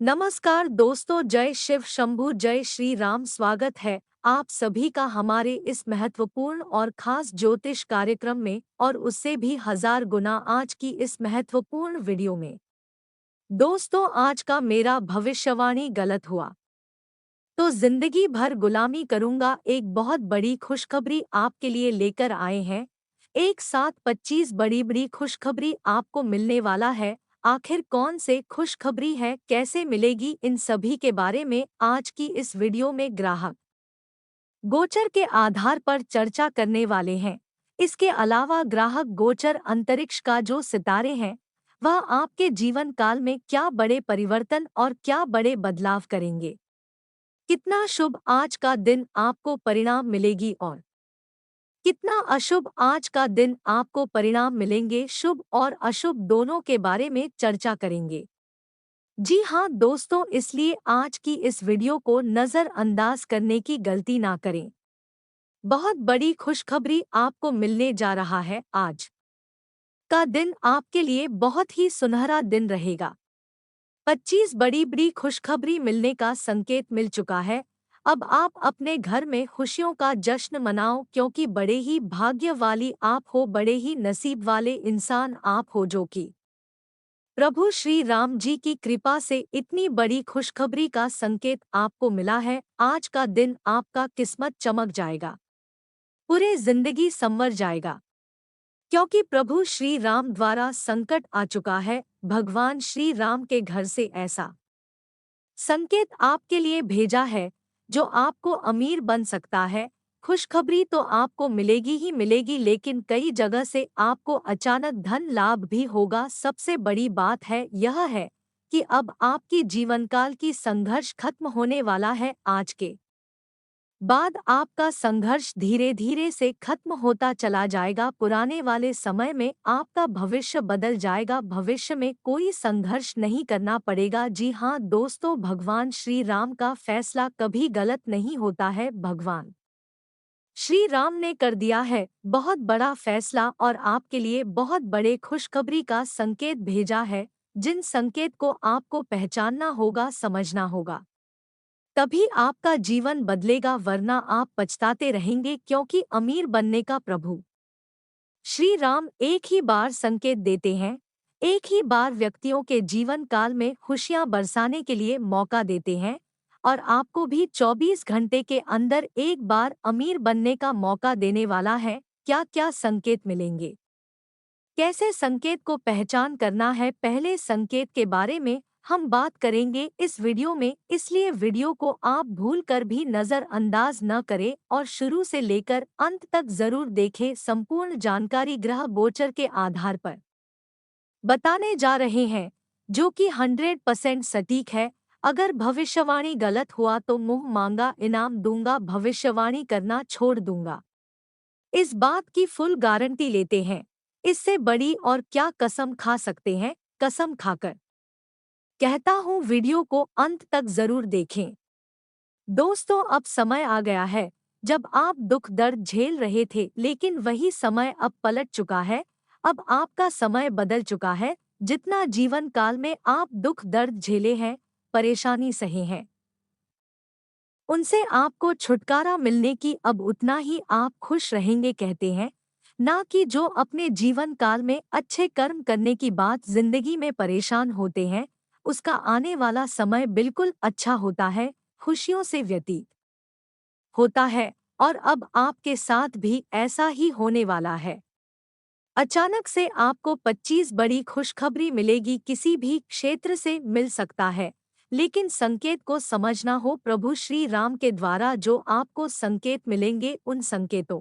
नमस्कार दोस्तों, जय शिव शंभू, जय श्री राम। स्वागत है आप सभी का हमारे इस महत्वपूर्ण और खास ज्योतिष कार्यक्रम में और उससे भी हजार गुना आज की इस महत्वपूर्ण वीडियो में। दोस्तों, आज का मेरा भविष्यवाणी गलत हुआ तो जिंदगी भर गुलामी करूंगा। एक बहुत बड़ी खुशखबरी आपके लिए लेकर आए हैं। एक साथ 25 बड़ी बड़ी खुशखबरी आपको मिलने वाला है। आखिर कौन से खुशखबरी है, कैसे मिलेगी, इन सभी के बारे में आज की इस वीडियो में ग्राहक गोचर के आधार पर चर्चा करने वाले हैं। इसके अलावा ग्राहक गोचर अंतरिक्ष का जो सितारे हैं वह आपके जीवन काल में क्या बड़े परिवर्तन और क्या बड़े बदलाव करेंगे। कितना शुभ आज का दिन आपको परिणाम मिलेगी और कितना अशुभ आज का दिन आपको परिणाम मिलेंगे। शुभ और अशुभ दोनों के बारे में चर्चा करेंगे। जी हाँ दोस्तों, इसलिए आज की इस वीडियो को नज़रअंदाज करने की गलती ना करें। बहुत बड़ी खुशखबरी आपको मिलने जा रहा है। आज का दिन आपके लिए बहुत ही सुनहरा दिन रहेगा। 25 बड़ी बड़ी खुशखबरी मिलने का संकेत मिल चुका है। अब आप अपने घर में खुशियों का जश्न मनाओ, क्योंकि बड़े ही भाग्य वाली आप हो, बड़े ही नसीब वाले इंसान आप हो, जो कि प्रभु श्री राम जी की कृपा से इतनी बड़ी खुशखबरी का संकेत आपको मिला है। आज का दिन आपका किस्मत चमक जाएगा, पूरे जिंदगी संवर जाएगा, क्योंकि प्रभु श्री राम द्वारा संकट आ चुका है। भगवान श्री राम के घर से ऐसा संकेत आपके लिए भेजा है जो आपको अमीर बन सकता है। खुशखबरी तो आपको मिलेगी ही मिलेगी, लेकिन कई जगह से आपको अचानक धन लाभ भी होगा। सबसे बड़ी बात है यह है कि अब आपकी जीवनकाल की संघर्ष खत्म होने वाला है। आज के बाद आपका संघर्ष धीरे धीरे से खत्म होता चला जाएगा। पुराने वाले समय में आपका भविष्य बदल जाएगा। भविष्य में कोई संघर्ष नहीं करना पड़ेगा। जी हाँ दोस्तों, भगवान श्री राम का फैसला कभी गलत नहीं होता है। भगवान श्री राम ने कर दिया है बहुत बड़ा फैसला और आपके लिए बहुत बड़े खुशखबरी का संकेत भेजा है, जिन संकेत को आपको पहचानना होगा, समझना होगा, तभी आपका जीवन बदलेगा, वरना आप पछताते रहेंगे। क्योंकि अमीर बनने का प्रभु श्री राम एक ही बार संकेत देते हैं, एक ही बार व्यक्तियों के जीवन काल में खुशियां बरसाने के लिए मौका देते हैं, और आपको भी 24 घंटे के अंदर एक बार अमीर बनने का मौका देने वाला है। क्या क्या संकेत मिलेंगे, कैसे संकेत को पहचान करना है, पहले संकेत के बारे में हम बात करेंगे इस वीडियो में। इसलिए वीडियो को आप भूलकर भी नज़रअंदाज न करें और शुरू से लेकर अंत तक जरूर देखें। संपूर्ण जानकारी ग्रह गोचर के आधार पर बताने जा रहे हैं, जो कि 100% सटीक है। अगर भविष्यवाणी गलत हुआ तो मुंह मांगा इनाम दूंगा, भविष्यवाणी करना छोड़ दूंगा, इस बात की फुल गारंटी लेते हैं। इससे बड़ी और क्या कसम खा सकते हैं। कसम खाकर कहता हूँ, वीडियो को अंत तक जरूर देखें। दोस्तों, अब समय आ गया है जब आप दुख दर्द झेल रहे थे, लेकिन वही समय अब पलट चुका है। अब आपका समय बदल चुका है। जितना जीवन काल में आप दुख दर्द झेले हैं, परेशानी सहे हैं, उनसे आपको छुटकारा मिलने की अब उतना ही आप खुश रहेंगे। कहते हैं ना कि जो अपने जीवन काल में अच्छे कर्म करने की बात जिंदगी में परेशान होते हैं, उसका आने वाला समय बिल्कुल अच्छा होता है, खुशियों से व्यतीत होता है। और अब आपके साथ भी ऐसा ही होने वाला है। अचानक से आपको 25 बड़ी खुशखबरी मिलेगी, किसी भी क्षेत्र से मिल सकता है, लेकिन संकेत को समझना हो। प्रभु श्री राम के द्वारा जो आपको संकेत मिलेंगे, उन संकेतों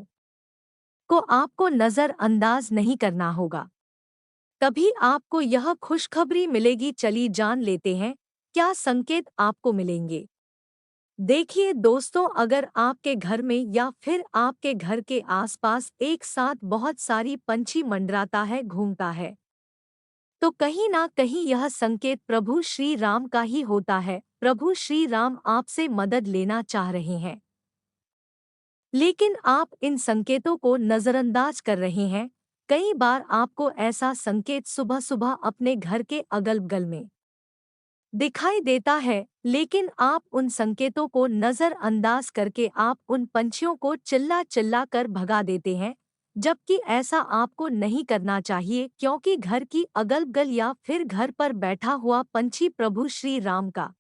को आपको नजरअंदाज नहीं करना होगा, तभी आपको यह खुशखबरी मिलेगी। चलिए जान लेते हैं क्या संकेत आपको मिलेंगे। देखिए दोस्तों, अगर आपके घर में या फिर आपके घर के आसपास एक साथ बहुत सारी पंछी मंडराता है, घूमता है, तो कहीं ना कहीं यह संकेत प्रभु श्री राम का ही होता है। प्रभु श्री राम आपसे मदद लेना चाह रहे हैं, लेकिन आप इन संकेतों को नजरअंदाज कर रहे हैं। कई बार आपको ऐसा संकेत सुबह सुबह अपने घर के अगल बगल में दिखाई देता है, लेकिन आप उन संकेतों को नज़रअंदाज करके आप उन पंछियों को चिल्ला चिल्ला कर भगा देते हैं, जबकि ऐसा आपको नहीं करना चाहिए, क्योंकि घर की अगल-बगल या फिर घर पर बैठा हुआ पंछी प्रभु श्री राम का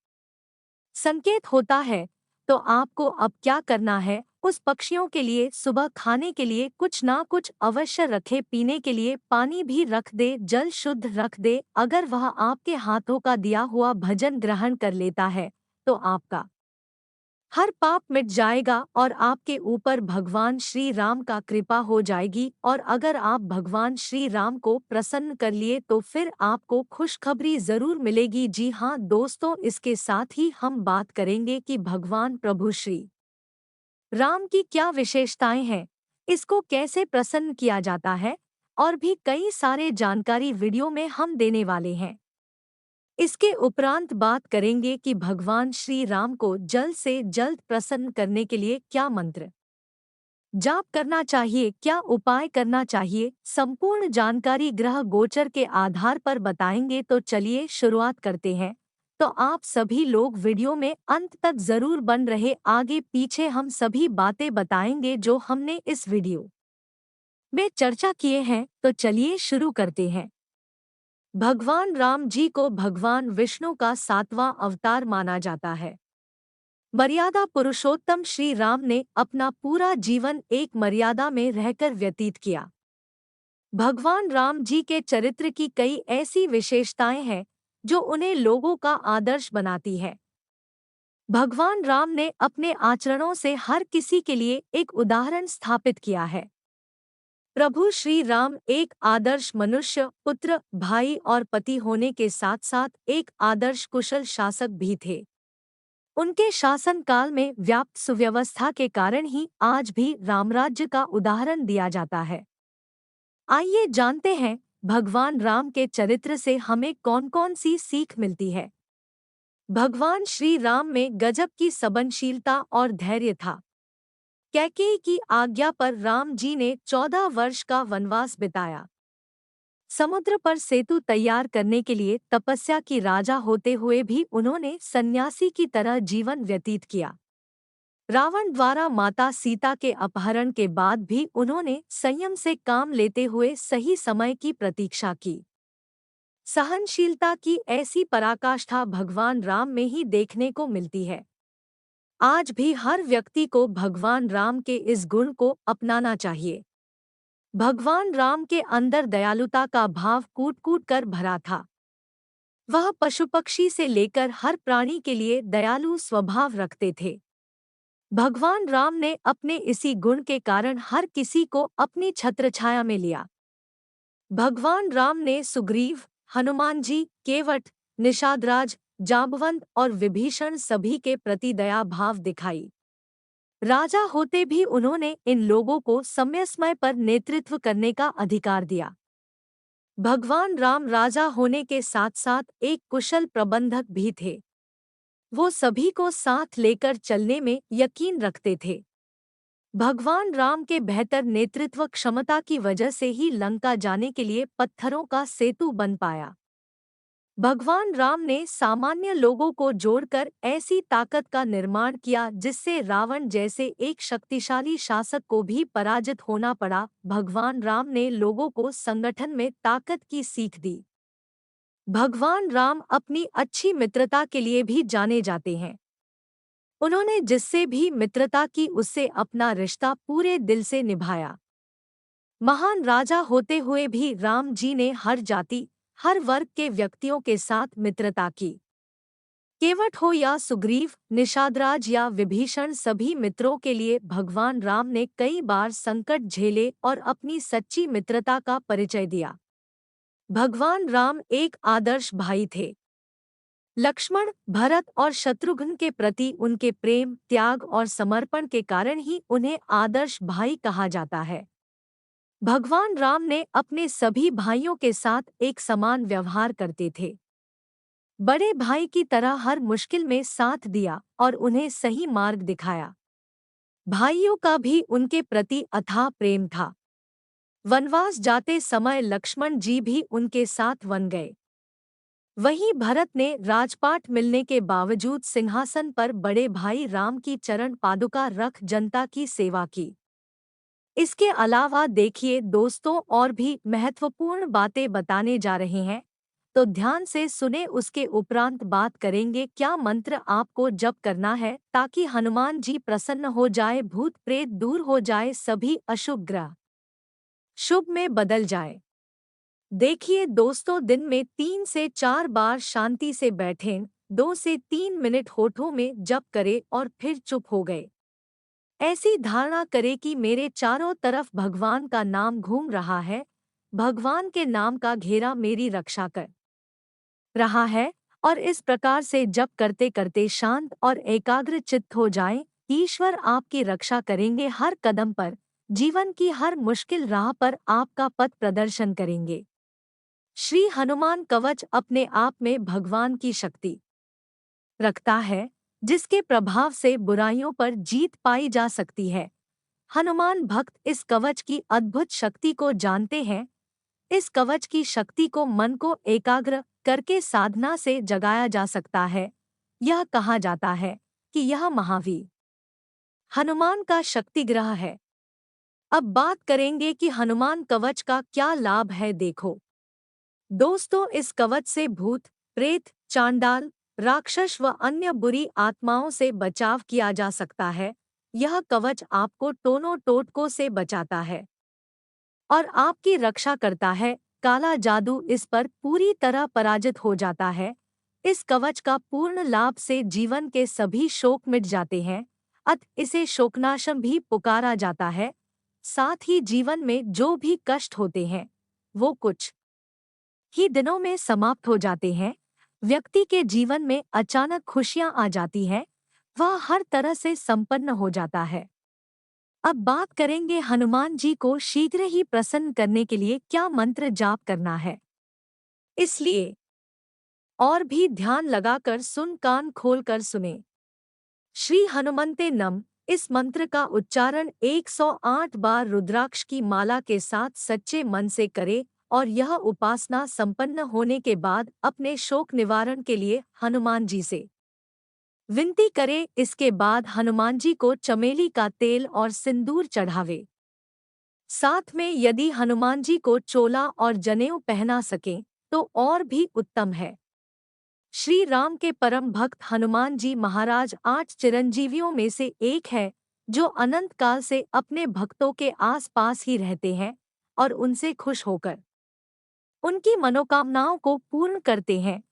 संकेत होता है। तो आपको अब क्या करना है, उस पक्षियों के लिए सुबह खाने के लिए कुछ ना कुछ अवश्य रखे, पीने के लिए पानी भी रख दे, जल शुद्ध रख दे। अगर वह आपके हाथों का दिया हुआ भजन ग्रहण कर लेता है, तो आपका हर पाप मिट जाएगा और आपके ऊपर भगवान श्री राम का कृपा हो जाएगी। और अगर आप भगवान श्री राम को प्रसन्न कर लिए तो फिर आपको खुशखबरी जरूर मिलेगी। जी हाँ दोस्तों, इसके साथ ही हम बात करेंगे कि भगवान प्रभु श्री राम की क्या विशेषताएं हैं, इसको कैसे प्रसन्न किया जाता है, और भी कई सारे जानकारी वीडियो में हम देने वाले हैं। इसके उपरांत बात करेंगे कि भगवान श्री राम को जल्द से जल्द प्रसन्न करने के लिए क्या मंत्र जाप करना चाहिए, क्या उपाय करना चाहिए। संपूर्ण जानकारी ग्रह गोचर के आधार पर बताएंगे। तो चलिए शुरुआत करते हैं। तो आप सभी लोग वीडियो में अंत तक जरूर बन रहे, आगे पीछे हम सभी बातें बताएंगे जो हमने इस वीडियो में चर्चा किए हैं। तो चलिए शुरू करते हैं। भगवान राम जी को भगवान विष्णु का 7वां अवतार माना जाता है। मर्यादा पुरुषोत्तम श्री राम ने अपना पूरा जीवन एक मर्यादा में रहकर व्यतीत किया। भगवान राम जी के चरित्र की कई ऐसी विशेषताएं हैं जो उन्हें लोगों का आदर्श बनाती है। भगवान राम ने अपने आचरणों से हर किसी के लिए एक उदाहरण स्थापित किया है। प्रभु श्री राम एक आदर्श मनुष्य, पुत्र, भाई और पति होने के साथ साथ एक आदर्श कुशल शासक भी थे। उनके शासन काल में व्याप्त सुव्यवस्था के कारण ही आज भी रामराज्य का उदाहरण दिया जाता है। आइए जानते हैं भगवान राम के चरित्र से हमें कौन-कौन सी सीख मिलती है। भगवान श्री राम में गजब की संवेदनशीलता और धैर्य था। कैकेयी की आज्ञा पर राम जी ने 14 वर्ष का वनवास बिताया। समुद्र पर सेतु तैयार करने के लिए तपस्या की, राजा होते हुए भी उन्होंने सन्यासी की तरह जीवन व्यतीत किया। रावण द्वारा माता सीता के अपहरण के बाद भी उन्होंने संयम से काम लेते हुए सही समय की प्रतीक्षा की। सहनशीलता की ऐसी पराकाष्ठा भगवान राम में ही देखने को मिलती है। आज भी हर व्यक्ति को भगवान राम के इस गुण को अपनाना चाहिए। भगवान राम के अंदर दयालुता का भाव कूट-कूट कर भरा था। वह पशु पक्षी से लेकर हर प्राणी के लिए दयालु स्वभाव रखते थे। भगवान राम ने अपने इसी गुण के कारण हर किसी को अपनी छत्रछाया में लिया। भगवान राम ने सुग्रीव, हनुमान जी, केवट, निषादराज, जांबवंत और विभीषण सभी के प्रति दया भाव दिखाई। राजा होते भी उन्होंने इन लोगों को समय समय पर नेतृत्व करने का अधिकार दिया। भगवान राम राजा होने के साथ साथ एक कुशल प्रबंधक भी थे। वो सभी को साथ लेकर चलने में यकीन रखते थे। भगवान राम के बेहतर नेतृत्व क्षमता की वजह से ही लंका जाने के लिए पत्थरों का सेतु बन पाया। भगवान राम ने सामान्य लोगों को जोड़कर ऐसी ताकत का निर्माण किया जिससे रावण जैसे एक शक्तिशाली शासक को भी पराजित होना पड़ा। भगवान राम ने लोगों को संगठन में ताकत की सीख दी। भगवान राम अपनी अच्छी मित्रता के लिए भी जाने जाते हैं। उन्होंने जिससे भी मित्रता की उससे अपना रिश्ता पूरे दिल से निभाया। महान राजा होते हुए भी राम जी ने हर जाति, हर वर्ग के व्यक्तियों के साथ मित्रता की। केवट हो या सुग्रीव, निषादराज या विभीषण, सभी मित्रों के लिए भगवान राम ने कई बार संकट झेले और अपनी सच्ची मित्रता का परिचय दिया। भगवान राम एक आदर्श भाई थे। लक्ष्मण, भरत और शत्रुघ्न के प्रति उनके प्रेम, त्याग और समर्पण के कारण ही उन्हें आदर्श भाई कहा जाता है। भगवान राम ने अपने सभी भाइयों के साथ एक समान व्यवहार करते थे। बड़े भाई की तरह हर मुश्किल में साथ दिया और उन्हें सही मार्ग दिखाया। भाइयों का भी उनके प्रति अथाह प्रेम था। वनवास जाते समय लक्ष्मण जी भी उनके साथ वन गए। वहीं भरत ने राजपाट मिलने के बावजूद सिंहासन पर बड़े भाई राम की चरण पादुका रख जनता की सेवा की। इसके अलावा देखिए दोस्तों, और भी महत्वपूर्ण बातें बताने जा रहे हैं, तो ध्यान से सुने। उसके उपरांत बात करेंगे क्या मंत्र आपको जप करना है ताकि हनुमान जी प्रसन्न हो जाए, भूत प्रेत दूर हो जाए, सभी अशुभ ग्रह शुभ में बदल जाए। देखिए दोस्तों, दिन में 3 से 4 बार शांति से बैठें, 2 से 3 मिनट होठों में जप करें और फिर चुप हो गए। ऐसी धारणा करें कि मेरे चारों तरफ भगवान का नाम घूम रहा है, भगवान के नाम का घेरा मेरी रक्षा कर रहा है। और इस प्रकार से जप करते करते शांत और एकाग्र चित्त हो जाएं। ईश्वर आपकी रक्षा करेंगे हर कदम पर, जीवन की हर मुश्किल राह पर आपका पथ प्रदर्शन करेंगे। श्री हनुमान कवच अपने आप में भगवान की शक्ति रखता है, जिसके प्रभाव से बुराइयों पर जीत पाई जा सकती है। हनुमान भक्त इस कवच की अद्भुत शक्ति को जानते हैं। इस कवच की शक्ति को मन को एकाग्र करके साधना से जगाया जा सकता है। यह कहा जाता है कि यह महावीर हनुमान का शक्ति ग्रह है। अब बात करेंगे कि हनुमान कवच का क्या लाभ है। देखो दोस्तों, इस कवच से भूत प्रेत चांडाल राक्षस व अन्य बुरी आत्माओं से बचाव किया जा सकता है। यह कवच आपको टोनों टोटकों से बचाता है और आपकी रक्षा करता है। काला जादू इस पर पूरी तरह पराजित हो जाता है। इस कवच का पूर्ण लाभ से जीवन के सभी शोक मिट जाते हैं। इसे शोकनाशम भी पुकारा जाता है। साथ ही जीवन में जो भी कष्ट होते हैं वो कुछ ही दिनों में समाप्त हो जाते हैं। व्यक्ति के जीवन में अचानक खुशियां आ जाती हैं। वह हर तरह से संपन्न हो जाता है। अब बात करेंगे हनुमान जी को शीघ्र ही प्रसन्न करने के लिए क्या मंत्र जाप करना है। इसलिए और भी ध्यान लगाकर सुन, कान खोलकर सुने। श्री हनुमन्ते नम इस मंत्र का उच्चारण 108 बार रुद्राक्ष की माला के साथ सच्चे मन से करे और यह उपासना संपन्न होने के बाद अपने शोक निवारण के लिए हनुमान जी से विनती करे। इसके बाद हनुमान जी को चमेली का तेल और सिंदूर चढ़ावे। साथ में यदि हनुमान जी को चोला और जनेऊ पहना सकें तो और भी उत्तम है। श्री राम के परम भक्त हनुमान जी महाराज 8 चिरंजीवियों में से एक है, जो अनंत काल से अपने भक्तों के आस पास ही रहते हैं और उनसे खुश होकर उनकी मनोकामनाओं को पूर्ण करते हैं।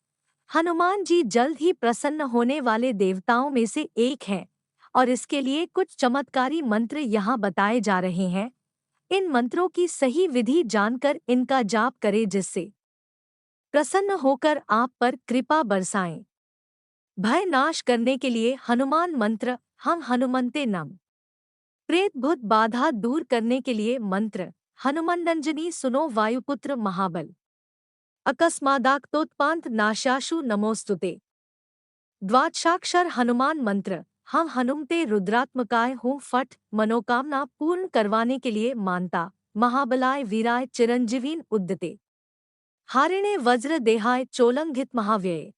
हनुमान जी जल्द ही प्रसन्न होने वाले देवताओं में से एक हैं और इसके लिए कुछ चमत्कारी मंत्र यहाँ बताए जा रहे हैं। इन मंत्रों की सही विधि जानकर इनका जाप करें, जिससे प्रसन्न होकर आप पर कृपा बरसाएं। भय नाश करने के लिए हनुमान मंत्र। हम हनुमन्ते नम। प्रेत भूत बाधा दूर करने के लिए मंत्र। हनुमंडंजनी सुनो वायुपुत्र महाबल। अकस्मादाक्तोत्पांत नाशाशु नमोस्तुते। द्वादशाक्षर हनुमान मंत्र। हम हनुमते रुद्रात्मकाय हूँ फट। मनोकामना पूर्ण करवाने के लिए मानता। महाबलाय वीराय चिरंजीवीन उद्यते। हारिणे वज्र देहाय चोलंघित महाव्यय।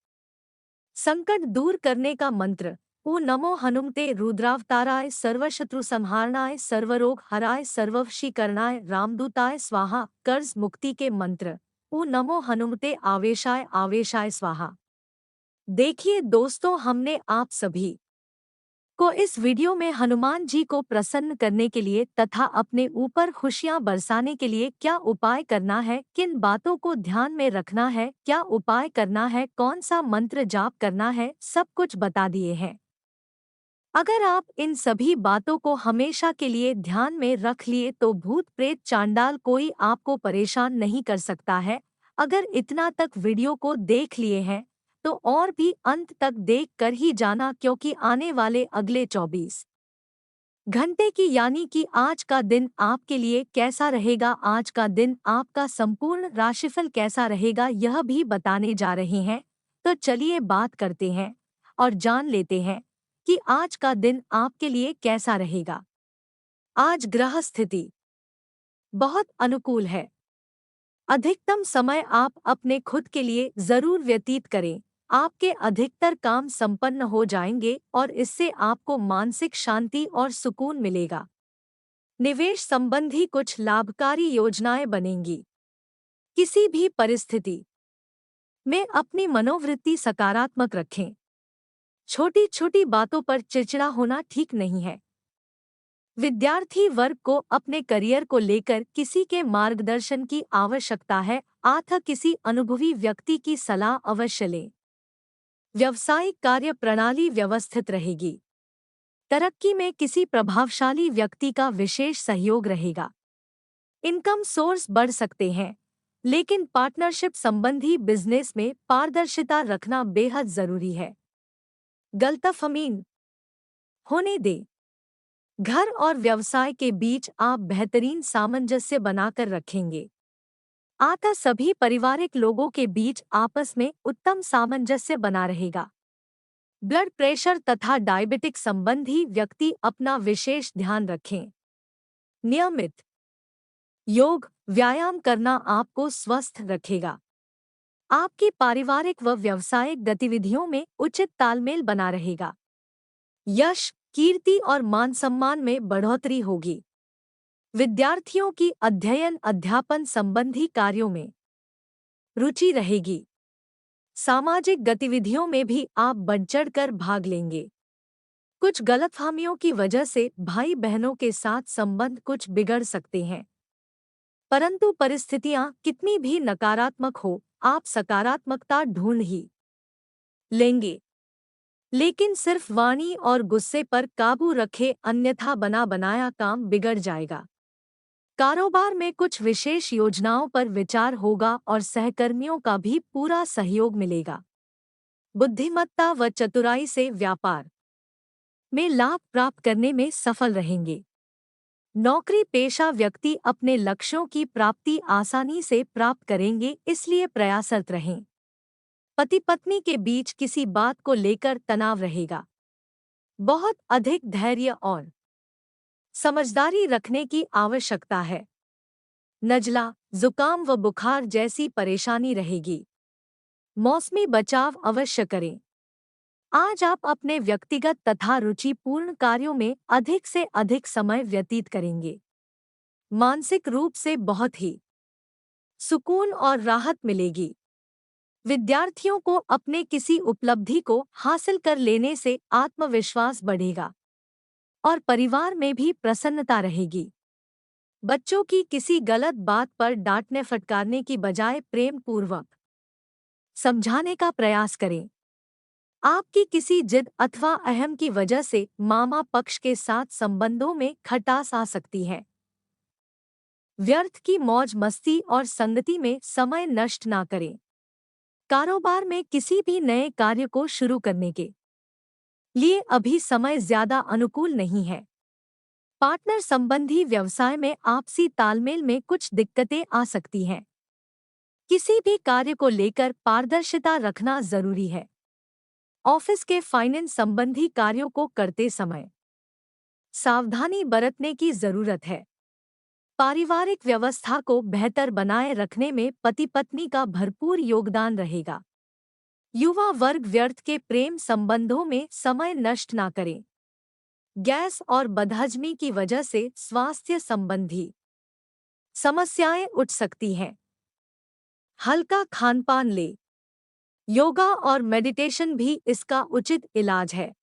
संकट दूर करने का मंत्र। ओ नमो हनुमते रुद्रावताराय सर्वशत्रु संहारणाय सर्वरोग हराय सर्ववशीकरणाय रामदूताय स्वाहा। कर्ज मुक्ति के मंत्र। ओ नमो हनुमते आवेशाय आवेशाय स्वाहा। देखिए दोस्तों, हमने आप सभी को इस वीडियो में हनुमान जी को प्रसन्न करने के लिए तथा अपने ऊपर खुशियां बरसाने के लिए क्या उपाय करना है, किन बातों को ध्यान में रखना है, क्या उपाय करना है, कौन सा मंत्र जाप करना है, सब कुछ बता दिए हैं। अगर आप इन सभी बातों को हमेशा के लिए ध्यान में रख लिए तो भूत प्रेत चांडाल कोई आपको परेशान नहीं कर सकता है। अगर इतना तक वीडियो को देख लिए हैं तो और भी अंत तक देख कर ही जाना, क्योंकि आने वाले अगले 24 घंटे की यानी कि आज का दिन आपके लिए कैसा रहेगा, आज का दिन आपका संपूर्ण राशिफल कैसा रहेगा, यह भी बताने जा रहे हैं। तो चलिए बात करते हैं और जान लेते हैं कि आज का दिन आपके लिए कैसा रहेगा। आज ग्रह स्थिति बहुत अनुकूल है। अधिकतम समय आप अपने खुद के लिए जरूर व्यतीत करें। आपके अधिकतर काम संपन्न हो जाएंगे और इससे आपको मानसिक शांति और सुकून मिलेगा। निवेश संबंधी कुछ लाभकारी योजनाएं बनेंगी। किसी भी परिस्थिति में अपनी मनोवृत्ति सकारात्मक रखें। छोटी छोटी बातों पर चिड़चिड़ा होना ठीक नहीं है। विद्यार्थी वर्ग को अपने करियर को लेकर किसी के मार्गदर्शन की आवश्यकता है, अतः किसी अनुभवी व्यक्ति की सलाह अवश्य लें। व्यावसायिक कार्य प्रणाली व्यवस्थित रहेगी। तरक्की में किसी प्रभावशाली व्यक्ति का विशेष सहयोग रहेगा। इनकम सोर्स बढ़ सकते हैं, लेकिन पार्टनरशिप संबंधी बिजनेस में पारदर्शिता रखना बेहद जरूरी है। गलतफहमी होने दें। घर और व्यवसाय के बीच आप बेहतरीन सामंजस्य बनाकर रखेंगे। अतः सभी पारिवारिक लोगों के बीच आपस में उत्तम सामंजस्य बना रहेगा। ब्लड प्रेशर तथा डायबिटिक संबंधी व्यक्ति अपना विशेष ध्यान रखें। नियमित योग व्यायाम करना आपको स्वस्थ रखेगा। आपकी पारिवारिक व व्यावसायिक गतिविधियों में उचित तालमेल बना रहेगा। यश, कीर्ति और मान सम्मान में बढ़ोतरी होगी। विद्यार्थियों की अध्ययन अध्यापन संबंधी कार्यों में रुचि रहेगी। सामाजिक गतिविधियों में भी आप बढ़-चढ़कर भाग लेंगे। कुछ गलतफहमियों की वजह से भाई बहनों के साथ संबंध कुछ बिगड़ सकते हैं, परंतु परिस्थितियां कितनी भी नकारात्मक हो, आप सकारात्मकता ढूंढ ही लेंगे। लेकिन सिर्फ वाणी और गुस्से पर काबू रखे, अन्यथा बना बनाया काम बिगड़ जाएगा। कारोबार में कुछ विशेष योजनाओं पर विचार होगा और सहकर्मियों का भी पूरा सहयोग मिलेगा। बुद्धिमत्ता व चतुराई से व्यापार में लाभ प्राप्त करने में सफल रहेंगे। नौकरी पेशा व्यक्ति अपने लक्ष्यों की प्राप्ति आसानी से प्राप्त करेंगे, इसलिए प्रयासरत रहें। पति पत्नी के बीच किसी बात को लेकर तनाव रहेगा। बहुत अधिक धैर्य और समझदारी रखने की आवश्यकता है। नज़ला, जुकाम व बुखार जैसी परेशानी रहेगी। मौसमी बचाव अवश्य करें। आज आप अपने व्यक्तिगत तथा रुचिपूर्ण कार्यों में अधिक से अधिक समय व्यतीत करेंगे। मानसिक रूप से बहुत ही सुकून और राहत मिलेगी। विद्यार्थियों को अपने किसी उपलब्धि को हासिल कर लेने से आत्मविश्वास बढ़ेगा और परिवार में भी प्रसन्नता रहेगी। बच्चों की किसी गलत बात पर डांटने फटकारने की बजाय प्रेम पूर्वक समझाने का प्रयास करें। आपकी किसी जिद अथवा अहम की वजह से मामा पक्ष के साथ संबंधों में खटास आ सकती है। व्यर्थ की मौज मस्ती और संगति में समय नष्ट ना करें। कारोबार में किसी भी नए कार्य को शुरू करने के लिए अभी समय ज्यादा अनुकूल नहीं है। पार्टनर संबंधी व्यवसाय में आपसी तालमेल में कुछ दिक्कतें आ सकती हैं। किसी भी कार्य को लेकर पारदर्शिता रखना जरूरी है। ऑफिस के फाइनेंस संबंधी कार्यों को करते समय सावधानी बरतने की जरूरत है। पारिवारिक व्यवस्था को बेहतर बनाए रखने में पति पत्नी का भरपूर योगदान रहेगा। युवा वर्ग व्यर्थ के प्रेम संबंधों में समय नष्ट ना करें। गैस और बदहजमी की वजह से स्वास्थ्य संबंधी समस्याएं उठ सकती हैं। हल्का खानपान ले। योगा और मेडिटेशन भी इसका उचित इलाज है।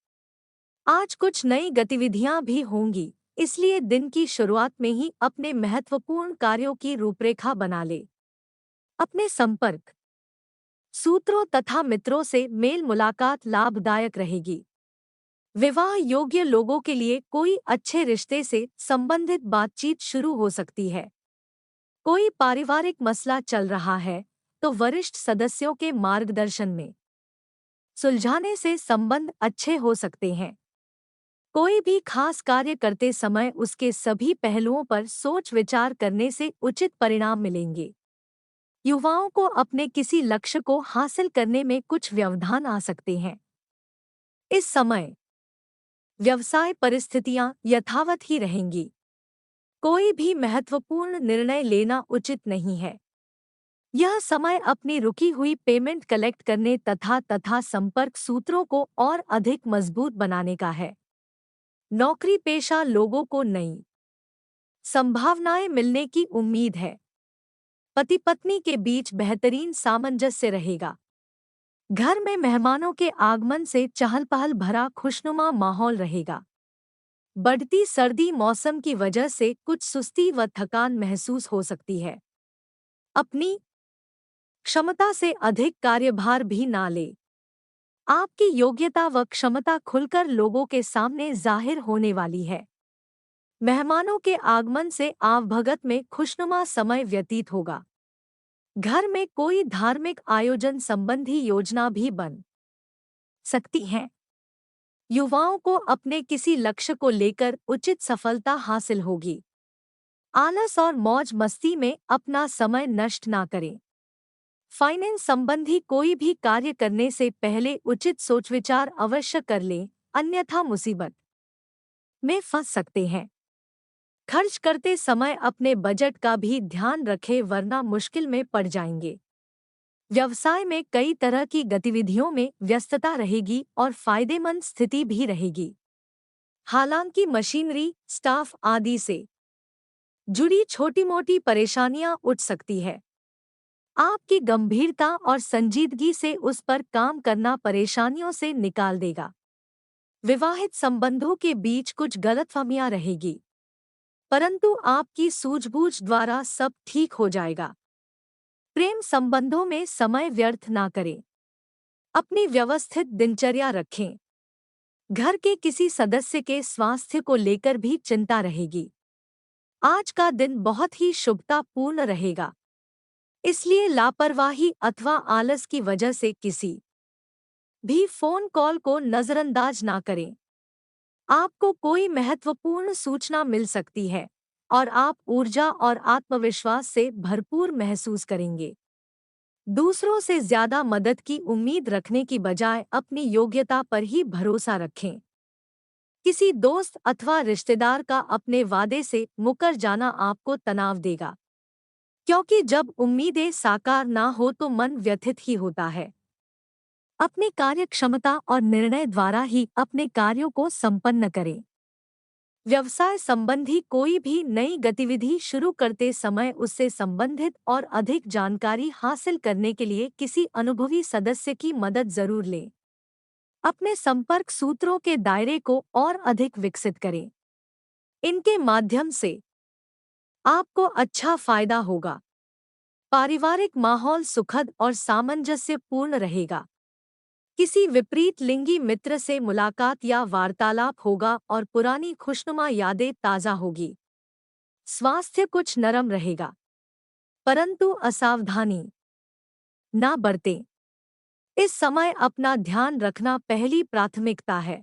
आज कुछ नई गतिविधियां भी होंगी, इसलिए दिन की शुरुआत में ही अपने महत्वपूर्ण कार्यों की रूपरेखा बना ले। अपने संपर्क सूत्रों तथा मित्रों से मेल मुलाकात लाभदायक रहेगी। विवाह योग्य लोगों के लिए कोई अच्छे रिश्ते से संबंधित बातचीत शुरू हो सकती है। कोई पारिवारिक मसला चल रहा है तो वरिष्ठ सदस्यों के मार्गदर्शन में सुलझाने से संबंध अच्छे हो सकते हैं। कोई भी खास कार्य करते समय उसके सभी पहलुओं पर सोच विचार करने से उचित परिणाम मिलेंगे। युवाओं को अपने किसी लक्ष्य को हासिल करने में कुछ व्यवधान आ सकते हैं। इस समय व्यवसाय परिस्थितियां यथावत ही रहेंगी। कोई भी महत्वपूर्ण निर्णय लेना उचित नहीं है। यह समय अपनी रुकी हुई पेमेंट कलेक्ट करने तथा संपर्क सूत्रों को और अधिक मजबूत बनाने का है। नौकरी पेशा लोगों को नई संभावनाएं मिलने की उम्मीद है। पति पत्नी के बीच बेहतरीन सामंजस्य रहेगा। घर में मेहमानों के आगमन से चहल पहल भरा खुशनुमा माहौल रहेगा। बढ़ती सर्दी मौसम की वजह से कुछ सुस्ती व थकान महसूस हो सकती है। अपनी क्षमता से अधिक कार्यभार भी ना ले। आपकी योग्यता व क्षमता खुलकर लोगों के सामने जाहिर होने वाली है। मेहमानों के आगमन से आवभगत में खुशनुमा समय व्यतीत होगा। घर में कोई धार्मिक आयोजन संबंधी योजना भी बन सकती है। युवाओं को अपने किसी लक्ष्य को लेकर उचित सफलता हासिल होगी। आलस और मौज मस्ती में अपना समय नष्ट ना करें। फाइनेंस संबंधी कोई भी कार्य करने से पहले उचित सोच विचार अवश्य कर लें, अन्यथा मुसीबत में फंस सकते हैं। खर्च करते समय अपने बजट का भी ध्यान रखें, वरना मुश्किल में पड़ जाएंगे। व्यवसाय में कई तरह की गतिविधियों में व्यस्तता रहेगी और फायदेमंद स्थिति भी रहेगी। हालांकि मशीनरी, स्टाफ आदि से जुड़ी छोटी-मोटी परेशानियां उठ सकती है। आपकी गंभीरता और संजीदगी से उस पर काम करना परेशानियों से निकाल देगा। विवाहित संबंधों के बीच कुछ गलतफहमियां रहेगी, परंतु आपकी सूझबूझ द्वारा सब ठीक हो जाएगा। प्रेम संबंधों में समय व्यर्थ ना करें। अपनी व्यवस्थित दिनचर्या रखें। घर के किसी सदस्य के स्वास्थ्य को लेकर भी चिंता रहेगी। आज का दिन बहुत ही शुभतापूर्ण रहेगा, इसलिए लापरवाही अथवा आलस की वजह से किसी भी फोन कॉल को नजरअंदाज ना करें। आपको कोई महत्वपूर्ण सूचना मिल सकती है और आप ऊर्जा और आत्मविश्वास से भरपूर महसूस करेंगे। दूसरों से ज्यादा मदद की उम्मीद रखने की बजाय अपनी योग्यता पर ही भरोसा रखें। किसी दोस्त अथवा रिश्तेदार का अपने वादे से मुकर जाना आपको तनाव देगा, क्योंकि जब उम्मीदें साकार ना हो तो मन व्यथित ही होता है। अपनी कार्य क्षमता और निर्णय द्वारा ही अपने कार्यों को संपन्न करें। व्यवसाय संबंधी कोई भी नई गतिविधि शुरू करते समय उससे संबंधित और अधिक जानकारी हासिल करने के लिए किसी अनुभवी सदस्य की मदद जरूर लें। अपने संपर्क सूत्रों के दायरे को और अधिक विकसित करें। इनके माध्यम से आपको अच्छा फायदा होगा। पारिवारिक माहौल सुखद और सामंजस्यपूर्ण रहेगा। किसी विपरीत लिंगी मित्र से मुलाकात या वार्तालाप होगा और पुरानी खुशनुमा यादें ताज़ा होगी। स्वास्थ्य कुछ नरम रहेगा, परंतु असावधानी ना बरतें। इस समय अपना ध्यान रखना पहली प्राथमिकता है।